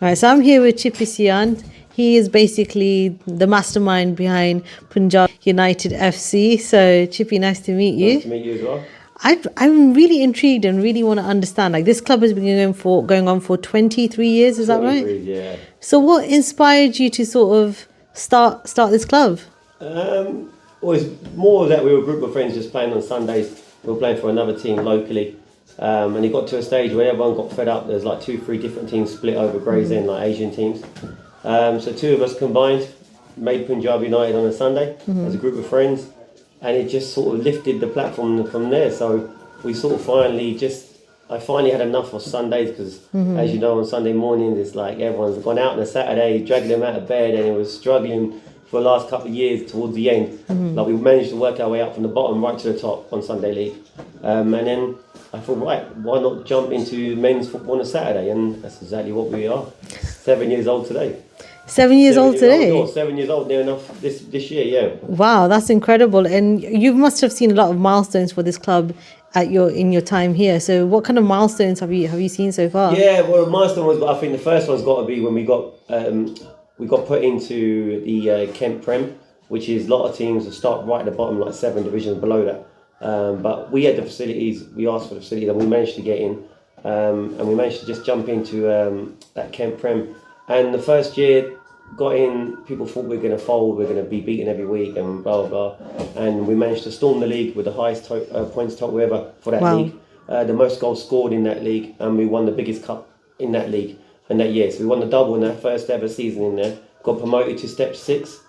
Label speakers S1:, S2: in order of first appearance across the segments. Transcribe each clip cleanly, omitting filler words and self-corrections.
S1: Right, so I'm here with Chipie Sian. He is basically the mastermind behind Punjab United FC. So, Chippy, nice to meet you.
S2: Nice to meet you as well.
S1: I'm really intrigued and really want to understand. Like, this club has been going on for 23 years. Is that right?
S2: 23, yeah.
S1: So, what inspired you to sort of start this club?
S2: Well, it's more that we were a group of friends just playing on Sundays. We were playing for another team locally. And it got to a stage where everyone got fed up. There's like 2-3 different teams split over Gray's End, like Asian teams. So two of us combined, made Punjab United on a Sunday as a group of friends. And it just sort of lifted the platform from there. So we sort of I finally had enough of Sundays because, as you know, on Sunday mornings, it's like everyone's gone out on a Saturday, dragging them out of bed, and it was struggling for the last couple of years towards the end. Like, we managed to work our way up from the bottom right to the top on Sunday League. And then I thought, right, why not jump into men's football on a Saturday? And that's exactly what we are. 7 years old today.
S1: 7 years old today?
S2: 7 years old, near enough this year, yeah.
S1: Wow, that's incredible. And you must have seen a lot of milestones for this club in your time here. So what kind of milestones have you seen so far?
S2: Yeah, well, the milestone was, I think the first one's got to be when we got put into the Kent Prem, which is a lot of teams that start right at the bottom, like 7 divisions below that. But we had the facilities, we asked for the facilities, and we managed to get in. And we managed to just jump into that Kent Prem. And the first year, got in, people thought we were going to fold, we are going to be beaten every week, and blah, blah, blah. And we managed to storm the league with the highest points total ever for that league. The most goals scored in that league, and we won the biggest cup in that league in that year. So we won the double in that first ever season in there, got promoted to step 6.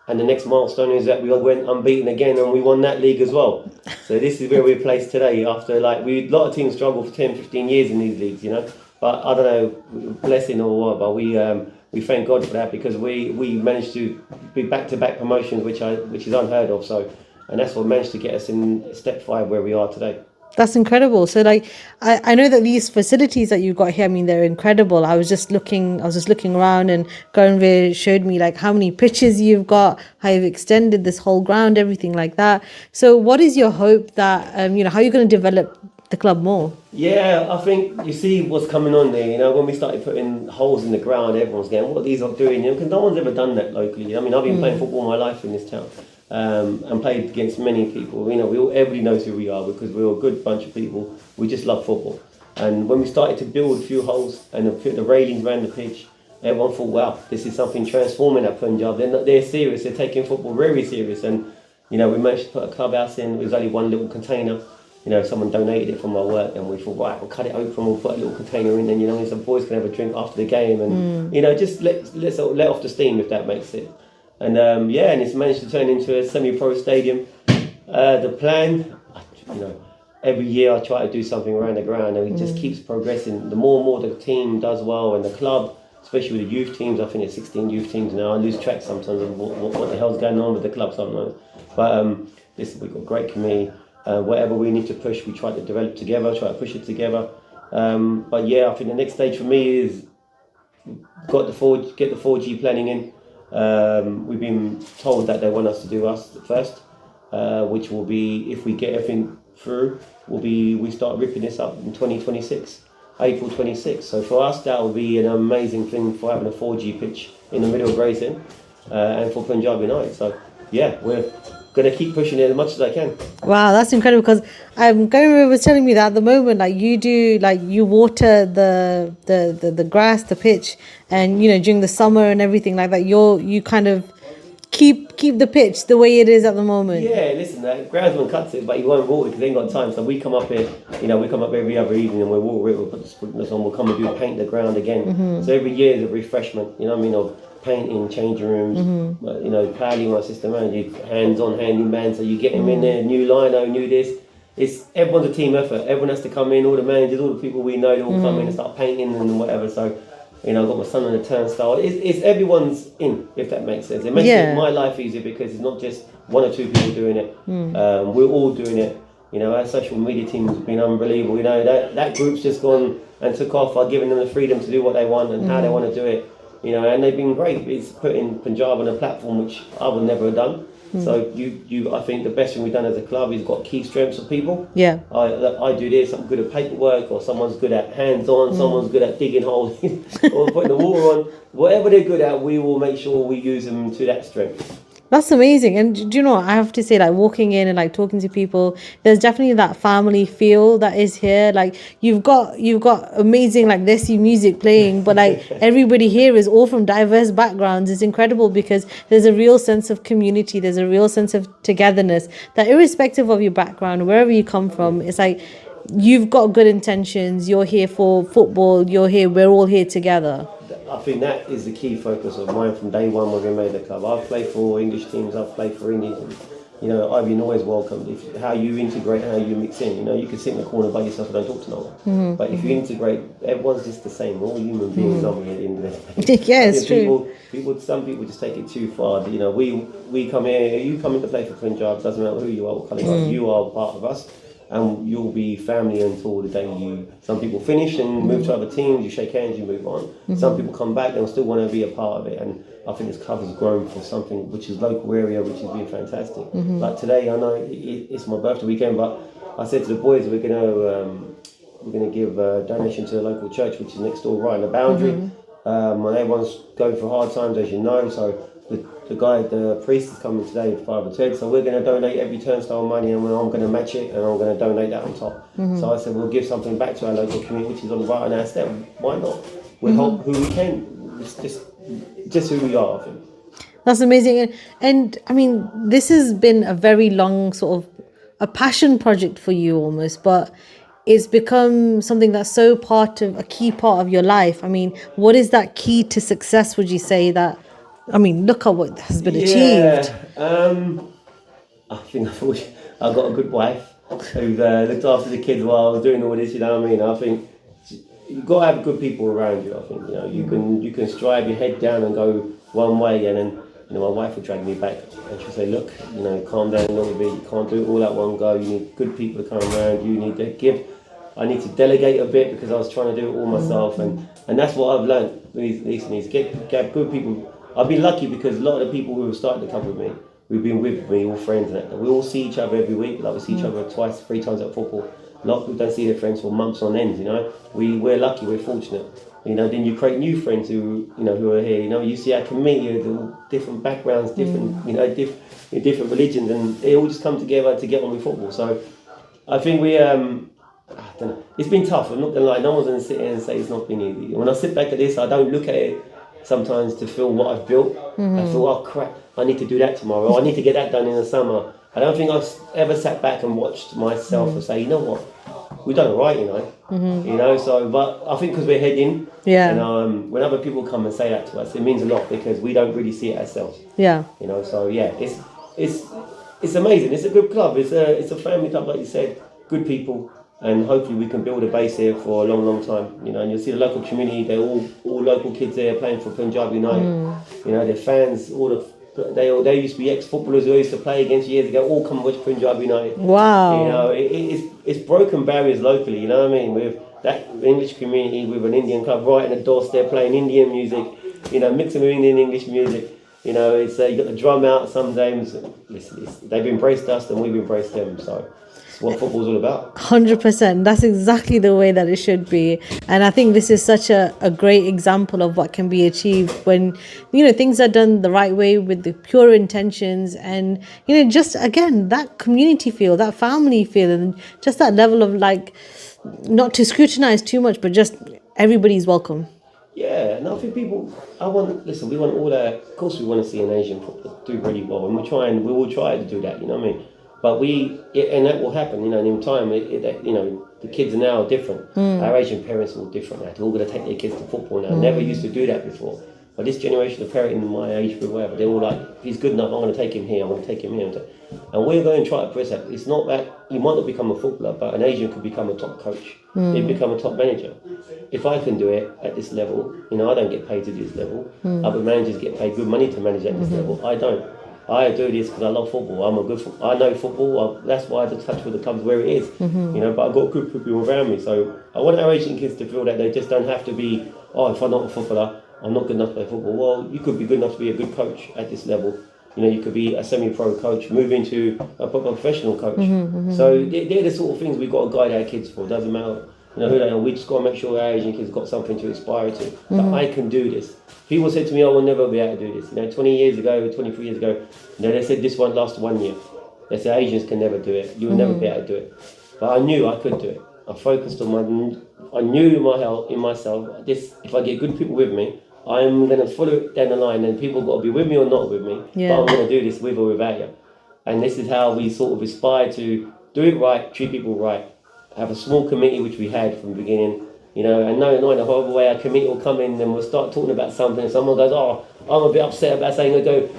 S2: And the next milestone is that we went unbeaten again and we won that league as well. So this is where we're placed today after, like, a lot of teams struggle for 10, 15 years in these leagues, you know. But I don't know, blessing or what, but we thank God for that because we managed to be back-to-back promotions, which is unheard of. So, and that's what managed to get us in step 5 where we are today.
S1: That's incredible. So, like, I know that these facilities that you've got here, I mean, they're incredible. I was just looking around, and Karanveer showed me like how many pitches you've got, how you've extended this whole ground, everything like that. So what is your hope that, how are you going to develop the club more?
S2: Yeah, I think you see what's coming on there. You know, when we started putting holes in the ground, everyone's going, what are these lot doing? You know, because no one's ever done that locally. I mean, I've been playing football my life in this town. And played against many people. You know, everybody knows who we are because we're a good bunch of people. We just love football. And when we started to build a few holes and put the railings around the pitch, everyone thought, wow, this is something transforming at Punjab. They're serious. They're taking football very serious. And, you know, we managed to put a clubhouse in. It was only one little container. You know, someone donated it from my work, and we thought, right, we'll cut it open, we'll put a little container in, and, you know, some boys can have a drink after the game, and you know, just let off the steam, if that makes it. And and it's managed to turn into a semi-pro stadium. The plan, you know, every year I try to do something around the ground, and it just keeps progressing. The more and more the team does well, and the club, especially with the youth teams, I think it's 16 youth teams now. I lose track sometimes of what the hell's going on with the club sometimes. But we've got a great committee. Whatever we need to push, we try to develop together, try to push it together. But yeah, I think the next stage for me is get the 4G planning in. We've been told that they want us to do us first, which will be, if we get everything through, we start ripping this up in 2026, April 26. So for us, that will be an amazing thing for having a 4G pitch in the middle of Gray's End, and for Punjab United. So yeah, we're going to keep pushing it as much as I can.
S1: Wow, that's incredible, because Karanveer was telling me that at the moment, like, you water the grass, the pitch, and, you know, during the summer and everything like that, you kind of keep the pitch the way it is at the moment.
S2: Yeah, listen, the groundsman cuts it, but he won't water it because they ain't got time. So we come up here, you know, every other evening and we'll water it, we'll put the sprinklers on, we'll come and paint the ground again. So every year is a refreshment, you know what I mean, of painting, changing rooms, you know, Paddy, my sister manager, hands-on, handyman, so you get him in there, new lino, new this. Everyone's a team effort. Everyone has to come in, all the managers, all the people we know, they all come in and start painting and whatever. So, you know, I've got my son on the turnstile. It's everyone's in, if that makes sense. It makes my life easier because it's not just 1 or 2 people doing it. We're all doing it. You know, our social media team has been unbelievable. You know, that group's just gone and took off by giving them the freedom to do what they want and how they want to do it. You know, and they've been great. It's putting Punjab on a platform which I would never have done. So I think the best thing we've done as a club is got key strengths of people.
S1: Yeah.
S2: I do this. I'm good at paperwork, or someone's good at hands-on. Someone's good at digging holes or putting the water on. Whatever they're good at, we will make sure we use them to that strength.
S1: That's amazing. And do you know what? I have to say, like walking in and like talking to people, there's definitely that family feel that is here. Like you've got amazing like Desi music playing, but like everybody here is all from diverse backgrounds. It's incredible because there's a real sense of community, there's a real sense of togetherness that irrespective of your background, wherever you come from, it's like you've got good intentions, you're here for football, we're all here together.
S2: I think that is the key focus of mine from day one when we made the club. I've played for English teams, I've played for Indians. And, I've been always welcomed. How you integrate, how you mix in. You can sit in the corner by yourself and don't talk to no one. But if you integrate, everyone's just the same. We're all human beings, aren't we, at the end of the day?
S1: Yeah, it's true.
S2: Some people just take it too far. We come here, you come in to play for Punjab, doesn't matter who you are, what colour you are, you are part of us. And you'll be family until the day some people finish and move to other teams, you shake hands, you move on. Some people come back, they'll still want to be a part of it. And I think this club has grown for something which is local area, which has been fantastic. Like today, I know it's my birthday weekend, but I said to the boys, we're gonna give a donation to the local church, which is next door right on the boundary. And everyone's going through hard times, as you know, so the priest is coming today with Father Ted, so we're going to donate every turnstile money, and I'm going to match it, and I'm going to donate that on top. So I said we'll give something back to our local community, which is on right on our step. Why not? We'll help who we can. It's just who we are, I think.
S1: That's amazing. And I mean, this has been a very long sort of a passion project for you almost, but it's become something that's so a key part of your life. I mean, what is that key to success, would you say that? I mean, look at what has been achieved.
S2: I think I've got a good wife who's looked after the kids while I was doing all this. You know what I mean? I think you've got to have good people around you. I think you can strive your head down and go one way, and then my wife will drag me back and she'll say, look, calm down a little bit. You can't do it all at one go. You need good people to come around. You need to give. I need to delegate a bit because I was trying to do it all myself, and that's what I've learned recently is get good people. I've been lucky because a lot of the people who have started the club with me, we've been with me, all friends, and we all see each other every week. Like we see each other twice, 3 times at football. A lot of people don't see their friends for months on end. We're lucky, we're fortunate. Then you create new friends who are here. You see our community, the different backgrounds, different different religions, and they all just come together to get on with football. So I think we I don't know. It's been tough. I'm not gonna lie. No one's gonna sit here and say it's not been easy. When I sit back at this, I don't look at it sometimes to feel what I've built. I feel, oh crap, I need to do that tomorrow. I need to get that done in the summer. I don't think I've ever sat back and watched myself and say, you know what, we've done it right, So, but I think because we're heading, and when other people come and say that to us, it means a lot because we don't really see it ourselves.
S1: Yeah.
S2: So yeah, it's amazing. It's a good club. It's a family club, like you said. Good people. And hopefully we can build a base here for a long, long time. And you'll see the local community, they're all local kids there playing for Punjab United. They're fans, they used to be ex-footballers who used to play against years ago, all come and watch Punjab United.
S1: Wow.
S2: It's broken barriers locally, you know what I mean? With that English community, with an Indian club right in the doorstep playing Indian music, mixing with Indian English music. It's you got the drum out some games. Listen, they've embraced us and we've embraced them, so what football's all about.
S1: 100%. That's exactly the way that it should be. And I think this is such a great example of what can be achieved when, things are done the right way with the pure intentions and, just again, that community feel, that family feel, and just that level of not to scrutinize too much, but just everybody's welcome.
S2: Yeah, and I think we want all of course we want to see an Asian football do really well, and we will try to do that, you know what I mean? But and that will happen, in time, the kids are now different. Our Asian parents are all different now. They're all going to take their kids to football now. Never used to do that before. But this generation of parents in my age group, whatever, they're all like, if he's good enough, I'm going to take him here, I'm going to take him here. And we're going to try to press that. It's not that he might not become a footballer, but an Asian could become a top coach. He'd become a top manager. If I can do it at this level, I don't get paid to this level. Other managers get paid good money to manage at this level. I don't. I do this because I love football. I know football. That's why I just touch with the clubs where it is. But I've got good people around me. So I want our Asian kids to feel that they just don't have to be, if I'm not a footballer, I'm not good enough to play football. Well, you could be good enough to be a good coach at this level. You know, you could be a semi-pro coach, move into a proper professional coach. So they're the sort of things we've got to guide our kids for. Doesn't matter, you know, who they are. We just got to make sure our Asian kids got something to aspire to. That I can do this. People said to me, I will never be able to do this. You know, 20 years ago, 23 years ago, you know, they said this one lasts 1 year. They said Asians can never do it. You'll never be able to do it. But I knew I could do it. I focused on I knew in myself, this, if I get good people with me, I'm going to follow it down the line, and people got to be with me or not with me, but I'm going to do this with or without you. And this is how we sort of aspire to do it right, treat people right, have a small committee, which we had from the beginning, you know, and not in a horrible way. Our committee will come in and we'll start talking about something, and someone goes, oh, I'm a bit upset about saying,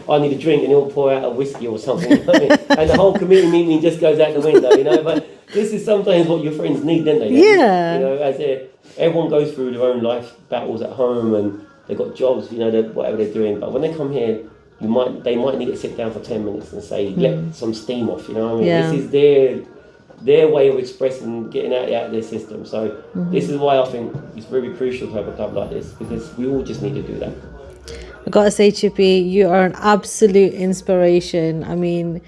S2: I need a drink, and he'll pour out a whiskey or something, you know what I mean? And the whole committee meeting just goes out the window, you know, but this is sometimes what your friends need, don't they?
S1: Yeah.
S2: You know, everyone goes through their own life battles at home, and they've got jobs, you know, whatever they're doing. But when they come here, they might need to sit down for 10 minutes and say, let some steam off, you know what I mean?
S1: Yeah.
S2: This is their way of expressing, getting out of their system. So this is why I think it's very crucial to have a club like this, because we all just need to do that.
S1: I gotta say, Chipie, you are an absolute inspiration. I mean,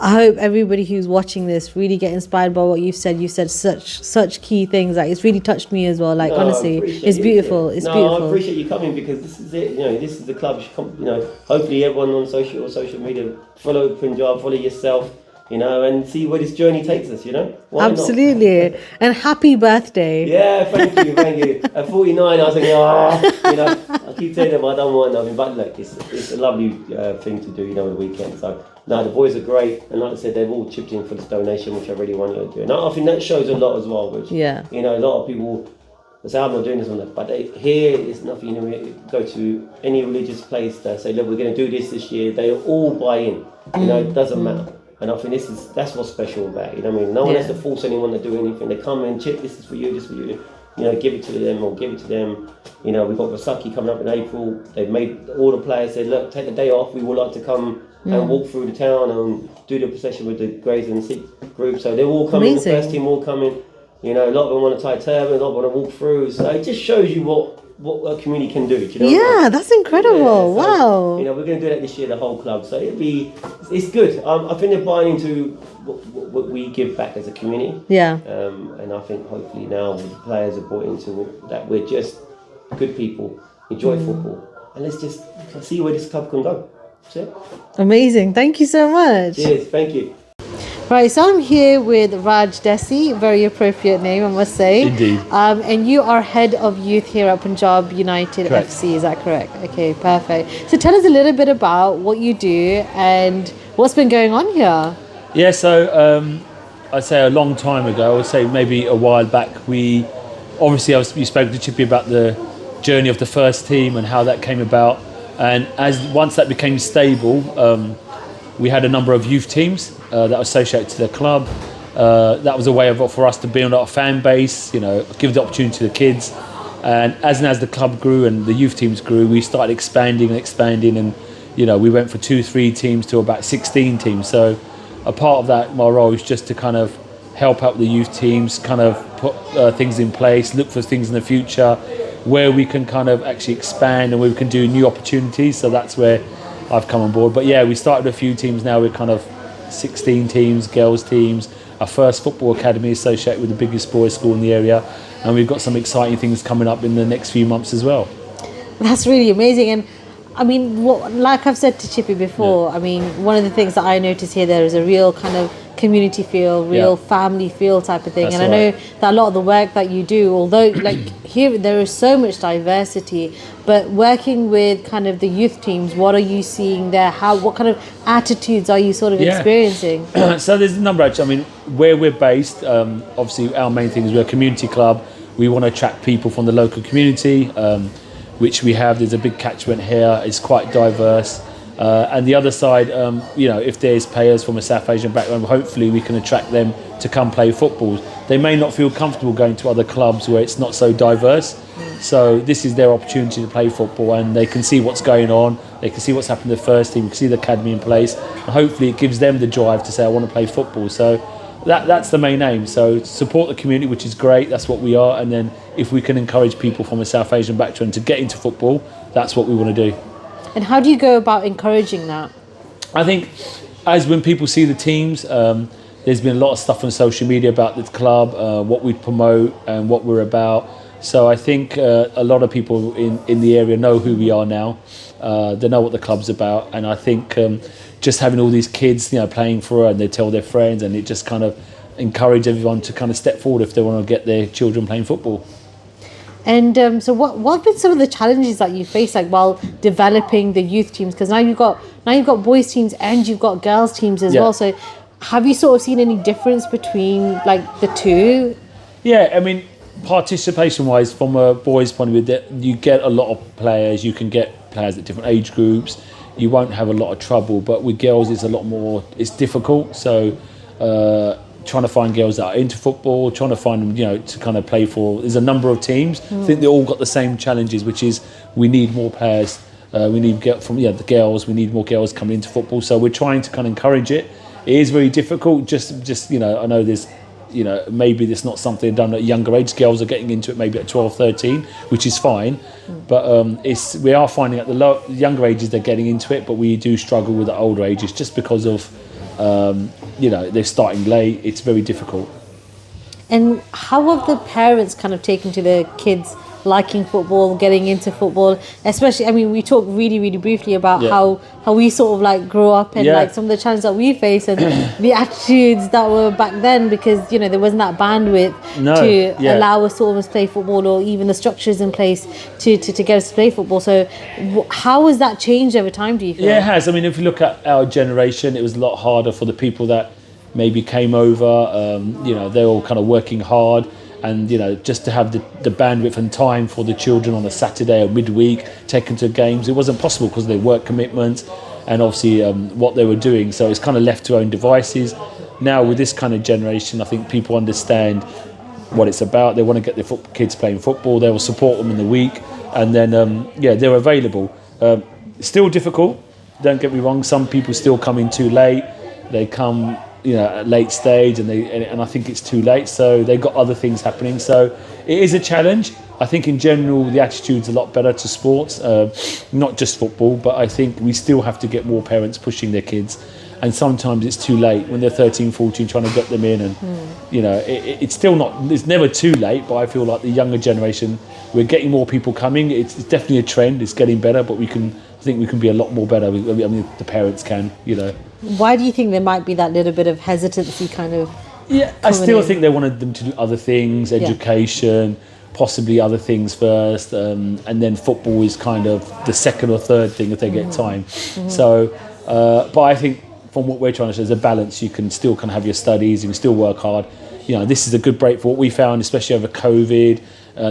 S1: I hope everybody who's watching this really get inspired by what you've said. You said such key things. Like, it's really touched me as well. Like, honestly, it's beautiful. It's beautiful.
S2: I appreciate you coming, because this is it. You know, this is the club. You know, hopefully everyone on social media, follow Punjab, follow yourself. You know, and see where this journey takes us, you know? Why
S1: Absolutely.
S2: Not?
S1: And happy birthday.
S2: Yeah, thank you. At 49, I was thinking, you know, I keep telling them I don't want nothing, but look, it's a lovely thing to do, you know, on the weekend. So, no, the boys are great, and like I said, they've all chipped in for this donation, which I really want you to do. And I think that shows a lot as well, which, you know, a lot of people say, I'm not doing this on that, but here is nothing. You know, go to any religious place, they say, look, we're going to do this year, they all buy in, you know, it doesn't matter. And I think that's what's special about it. You know what I mean? No one has to force anyone to do anything. They come and Chip, this is for you, this is for you. You know, give it to them or give it to them. You know, we've got Vasaki coming up in April. They've made all the players said, look, take the day off. We would like to come and walk through the town and do the procession with the Grays and Sikh group. So they're all coming.
S1: Amazing.
S2: The first team all coming. You know, a lot of them want to tie turban, a lot of them want to walk through. So it just shows you what a community can do. Do you know what I mean?
S1: That's incredible.
S2: So,
S1: wow.
S2: You know, we're going to do that this year, the whole club. So it's good. I think they're buying into what we give back as a community.
S1: Yeah.
S2: And I think hopefully now the players are bought into that we're just good people, enjoy football, and let's just see where this club can go. That's it.
S1: Amazing. Thank you so much.
S2: Cheers. Thank you.
S1: Right, so I'm here with Raj Dhesi, very appropriate name, I must say.
S3: Indeed.
S1: And you are head of youth here at Punjab United
S3: Correct.
S1: FC, is that correct? Okay, perfect. So tell us a little bit about what you do and what's been going on here.
S3: Yeah, so I'd say a long time ago, I would say maybe a while back, you spoke to Chipie about the journey of the first team and how that came about. And once that became stable, we had a number of youth teams that were associated to the club. That was a way for us to build our fan base, you know, give the opportunity to the kids. And as the club grew and the youth teams grew, we started expanding, and you know, we went from 2-3 teams to about 16 teams. So a part of that, my role is just to kind of help out the youth teams, kind of put things in place, look for things in the future where we can kind of actually expand and where we can do new opportunities. So that's where I've come on board. But yeah, we started a few teams now. We're kind of 16 teams, girls teams. Our first football academy associated with the biggest boys' school in the area, and we've got some exciting things coming up in the next few months as well.
S1: That's really amazing. And I mean, like I've said to Chipie before, I mean, one of the things that I notice here, there is a real kind of community feel, family feel type of thing.
S3: That's
S1: and I know that a lot of the work that you do, although like here there is so much diversity, but working with kind of the youth teams, what are you seeing there? What kind of attitudes are you sort of experiencing?
S3: So there's a number actually. I mean, where we're based, obviously our main thing is we're a community club. We want to attract people from the local community, which we have. There's a big catchment here. It's quite diverse. And the other side, you know, if there's players from a South Asian background, hopefully we can attract them to come play football. They may not feel comfortable going to other clubs where it's not so diverse. So this is their opportunity to play football, and they can see what's going on. They can see what's happened to the first team, can see the academy in place, and hopefully it gives them the drive to say, I want to play football. So that's the main aim. So support the community, which is great. That's what we are. And then if we can encourage people from a South Asian background to get into football, that's what we want to do.
S1: And how do you go about encouraging that?
S3: I think as when people see the teams, there's been a lot of stuff on social media about the club, what we promote and what we're about. So I think a lot of people in the area know who we are now. They know what the club's about, and I think just having all these kids, playing for her, and they tell their friends, and it just kind of encourage everyone to kind of step forward if they want to get their children playing football.
S1: And so what have been some of the challenges that you face, like, while developing the youth teams? Because now you've got boys teams and you've got girls teams as well. So have you sort of seen any difference between like the two?
S3: Yeah, I mean, participation wise, from a boys' point of view, you get a lot of players. You can get players at different age groups. You won't have a lot of trouble. But with girls, it's a lot more. It's difficult. So trying to find girls that are into football, trying to find them, to kind of play for. There's a number of teams. I think they all got the same challenges, which is we need more players. We need the girls. We need more girls coming into football. So we're trying to kind of encourage it. It is very difficult. Just I know there's, maybe it's not something done at a younger age. Girls are getting into it maybe at 12, 13, which is fine. But we are finding at the younger ages they're getting into it, but we do struggle with the older ages just because of. They're starting late. It's very difficult.
S1: And how have the parents kind of taken to their kids liking football, getting into football? Especially, I mean, we talked really, really briefly about how we sort of like grow up and like some of the challenges that we face and the attitudes that were back then, because there wasn't that bandwidth to allow us to almost play football, or even the structures in place to get us to play football. So how has that changed over time, do you feel?
S3: Yeah, it has. I mean, if you look at our generation, it was a lot harder for the people that maybe came over. They're all kind of working hard. And, just to have the bandwidth and time for the children on a Saturday or midweek, taken to games, it wasn't possible because of their work commitments and obviously what they were doing. So it's kind of left to their own devices. Now with this kind of generation, I think people understand what it's about. They want to get their kids playing football. They will support them in the week. And then, they're available. Still difficult, don't get me wrong. Some people still come in too late. They come... at late stage, and I think it's too late, so they've got other things happening. So it is a challenge. I think in general the attitude's a lot better to sports, not just football, but I think we still have to get more parents pushing their kids, and sometimes it's too late when they're 13, 14, trying to get them in, and it's still not, it's never too late, but I feel like the younger generation, we're getting more people coming. It's definitely a trend. It's getting better, but I think we can be a lot more better. I mean, the parents can,
S1: Why do you think there might be that little bit of hesitancy kind of?
S3: Yeah, I still think they wanted them to do other things, education, possibly other things first, and then football is kind of the second or third thing if they get time. So, but I think from what we're trying to say, there's a balance. You can still kind of have your studies, you can still work hard. This is a good break for what we found, especially over COVID.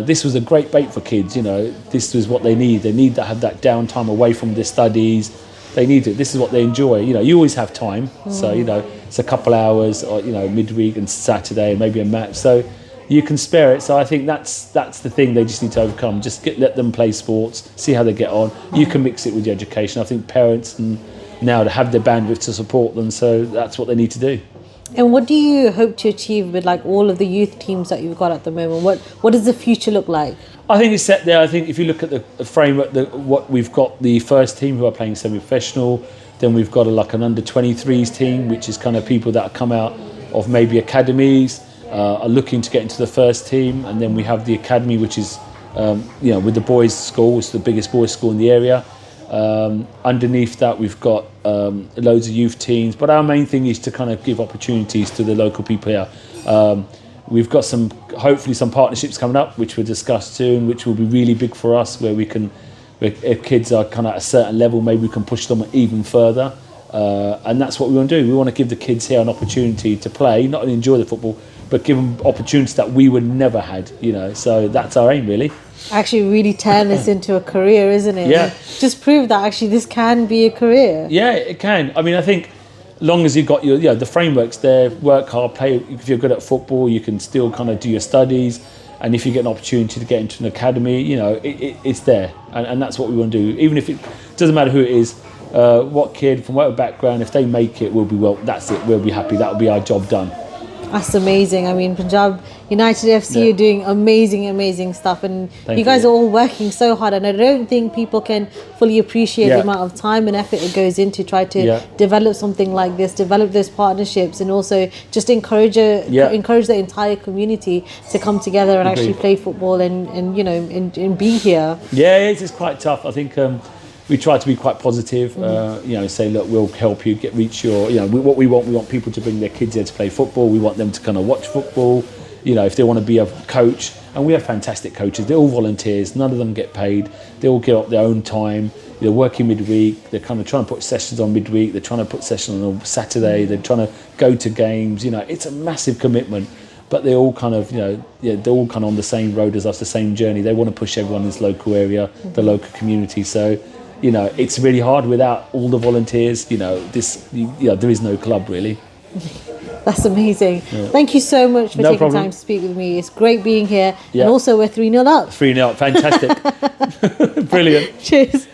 S3: This was a great break for kids. This was what they need. They need to have that downtime away from their studies. They need it. This is what they enjoy. You always have time. So, it's a couple hours, or, midweek and Saturday, and maybe a match. So you can spare it. So I think that's the thing they just need to overcome. Just let them play sports, see how they get on. You can mix it with your education. I think parents now to have their bandwidth to support them. So that's what they need to do.
S1: And what do you hope to achieve with like all of the youth teams that you've got at the moment? What does the future look like?
S3: I think it's set there. I think if you look at the framework, what we've got, the first team who are playing semi-professional, then we've got an under-23s team, which is kind of people that come out of maybe academies, are looking to get into the first team, and then we have the academy, which is with the boys' school, it's the biggest boys' school in the area. Underneath that, we've got loads of youth teams, but our main thing is to kind of give opportunities to the local people here. We've got hopefully some partnerships coming up, which we'll discuss soon, which will be really big for us, where if kids are kind of at a certain level, maybe we can push them even further. And that's what we want to do. We want to give the kids here an opportunity to play, not only enjoy the football, but give them opportunities that we would never had, So that's our aim, really.
S1: Actually really turn this into a career, isn't it?
S3: Yeah.
S1: Just prove that actually this can be a career.
S3: Yeah, it can. I mean, I think long as you've got the framework's there, work hard, play. If you're good at football, you can still kind of do your studies. And if you get an opportunity to get into an academy, it's there. And that's what we want to do. Even if it doesn't matter who it is, what kid, from whatever background, if they make it, that's it. We'll be happy. That'll be our job done.
S1: That's amazing. I mean, Punjab United FC are doing amazing stuff, and
S3: Thank
S1: you guys
S3: you.
S1: are all working so hard. And I don't think people can fully appreciate the
S3: Yeah.
S1: amount of time and effort it goes into try to
S3: Yeah.
S1: develop something like this, develop those partnerships, and also just encourage the entire community to come together and actually
S3: Agreed.
S1: play football and you know and be here.
S3: Yeah, it's quite tough. I think we try to be quite positive. You know, say, look, we'll help you reach your. You know, what we want people to bring their kids here to play football. We want them to kind of watch football. You know, if they want to be a coach, and we have fantastic coaches. They're all volunteers. None of them get paid. They all get up their own time. They're working midweek. They're kind of trying to put sessions on midweek. They're trying to put sessions on a Saturday. They're trying to go to games. You know, it's a massive commitment. But they're all kind of, they're all kind of on the same road as us, the same journey. They want to push everyone in this local area, the local community. So, you know, it's really hard without all the volunteers. You know, there is no club really.
S1: That's amazing. Thank you so much for
S3: No
S1: taking
S3: problem.
S1: time to speak with me. It's great being here.
S3: Yeah.
S1: And also we're 3-0 up.
S3: 3-0, fantastic. Brilliant.
S1: Cheers.